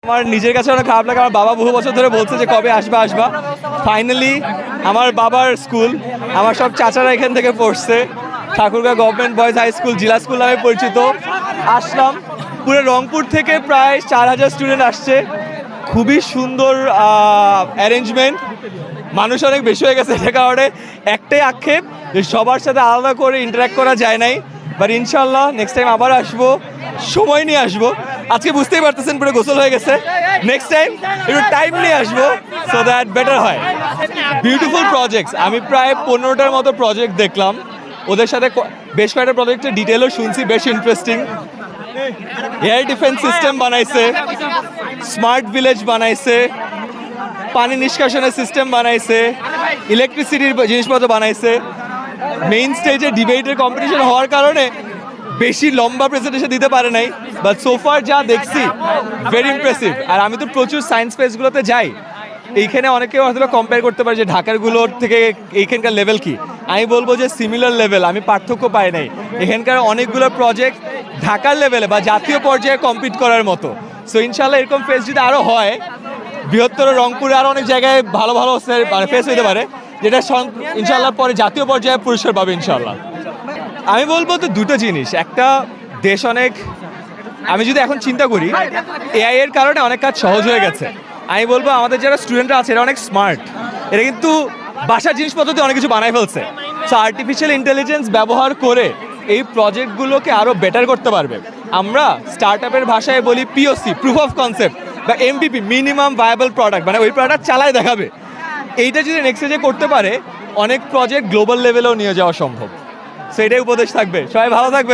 আমার নিজের কাছে অনেক খারাপ লাগে, আমার বাবা বহু বছর ধরে বলছে যে কবে আসবা আসবা। ফাইনালি আমার বাবার স্কুল, আমার সব চাচারা এখান থেকে পড়ছে, Thakurgaon government boys high school, Zilla school নামে পরিচিত। আসলাম, পুরো রংপুর থেকে প্রায় 4000 স্টুডেন্ট আসছে। খুবই সুন্দর অ্যারেঞ্জমেন্ট, মানুষ অনেক বেশি হয়ে গেছে, এটা কারণে একটাই আক্ষেপ যে সবার সাথে আলাদা করে ইন্টারাক্ট করা যায় নাই। বাট ইনশাল্লাহ নেক্সট টাইম আবার আসবো, সময় নিয়ে আসবো। আজকে বুঝতেই পারতেছেন পুরো গোসল হয়ে গেছে, নেক্সট টাইম একটু টাইম নিয়ে আসবো সো দ্যাট বেটার হয়। বিউটিফুল প্রজেক্টস, আমি প্রায় 15টার মতো প্রজেক্ট দেখলাম, ওদের সাথে বেশ কয়েকটা প্রজেক্টের ডিটেলও শুনছি, বেশ ইন্টারেস্টিং। এয়ার ডিফেন্স সিস্টেম বানাইছে, স্মার্ট ভিলেজ বানাইছে, পানি নিষ্কাশনের সিস্টেম বানাইছে, ইলেকট্রিসিটির জিনিসপত্র বানাইছে। মেইন স্টেজে ডিবেটের কম্পিটিশন হওয়ার কারণে বেশি লম্বা প্রেজেন্টেশন দিতে পারে নাই, বাট সোফার যা দেখছি ভেরি ইমপ্রেসিভ। আর আমি তো প্রচুর সায়েন্স ফেস্টগুলোতে যাই, এইখানে অনেকে হয়তো কম্পেয়ার করতে পারে যে ঢাকারগুলোর থেকে এইখানকার লেভেল কি। আমি বলবো যে সিমিলার লেভেল, আমি পার্থক্য পাই নাই। এখানকার অনেকগুলো প্রজেক্ট ঢাকার লেভেলে বা জাতীয় পর্যায়ে কম্পিট করার মতো। সো ইনশাল্লাহ এরকম ফেস্ট যদি আরও হয়, বৃহত্তর রংপুরে আরও অনেক জায়গায় ভালো ভালো মানে ফেস্ট হতে পারে, যেটা ইনশাল্লাহ পরে জাতীয় পর্যায়ে পুরস্কার পাবে ইনশাল্লাহ। আমি বলবো তো দুটো জিনিস, একটা দেশ অনেক, আমি যদি এখন চিন্তা করি এআই এর কারণে অনেক কাজ সহজ হয়ে গেছে। আমি বলবো আমাদের যারা স্টুডেন্টরা আছে এরা অনেক স্মার্ট, এরা কিন্তু বাসার জিনিসপত্র দিয়ে অনেক কিছু বানাই ফেলছে। সো আর্টিফিশিয়াল ইন্টেলিজেন্স ব্যবহার করে এই প্রজেক্টগুলোকে আরও বেটার করতে পারবে। আমরা স্টার্ট আপের ভাষায় বলি পিওসি, প্রুফ অফ কনসেপ্ট, বা এমভিপি, মিনিমাম ভায়াবল প্রোডাক্ট, মানে ওই প্রোডাক্ট চালায় দেখাবে। এইটা যদি নেক্সট স্টেজে করতে পারে, অনেক প্রজেক্ট গ্লোবাল লেভেলেও নিয়ে যাওয়া সম্ভব। সেটাই উপদেশ থাকবে, সবাই ভালো থাকবে।